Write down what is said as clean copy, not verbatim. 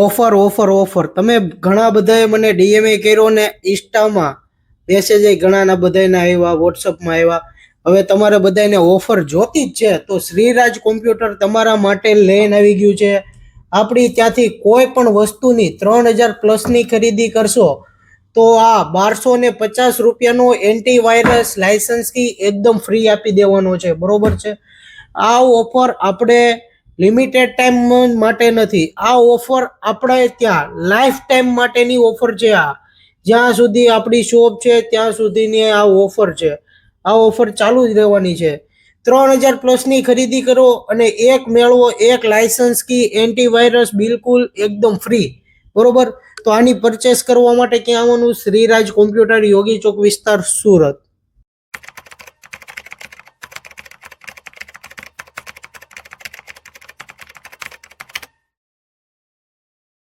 Offer offer offer તમે ઘણા બધાએ મને ડીએમએ કર્યો ને ઇન્સ્ટામાં મેસેજ ઘણાના બધાના આવ્યા, વોટ્સઅપમાં આવ્યા. હવે તમારે બધાને ઓફર જોતી જ છે તો શ્રીરાજ કોમ્પ્યુટર તમારા માટે લઈને આવી ગયું છે. આપણી ત્યાંથી કોઈ પણ વસ્તુની 3000 પ્લસની ખરીદી કરશો તો આ 1250 રૂપિયાનો એન્ટીવાયરસ લાયસન્સ કી એકદમ ફ્રી આપી દેવાનો છે, બરોબર છે. આ ઓફર આપણે લિમિટેડ ટાઈમ માટે નથી, આ ઓફર આપણે ત્યાં લાઈફ ટાઈમ માટેની ઓફર છે. આ જ્યાં સુધી આપણી શોપ છે ત્યાં સુધીની આ ઓફર છે. આ ઓફર ચાલુ જ રહેવાની છે. 3000 પ્લસની ખરીદી કરો અને એક મેળવો એક લાયસન્સ કી એન્ટીવાયરસ બિલકુલ એકદમ ફ્રી, બરોબર. તો આની પરચેસ કરવા માટે ક્યાં આવવાનું? શ્રીરાજ કોમ્પ્યુટર, યોગી ચોક વિસ્તાર, સુરત.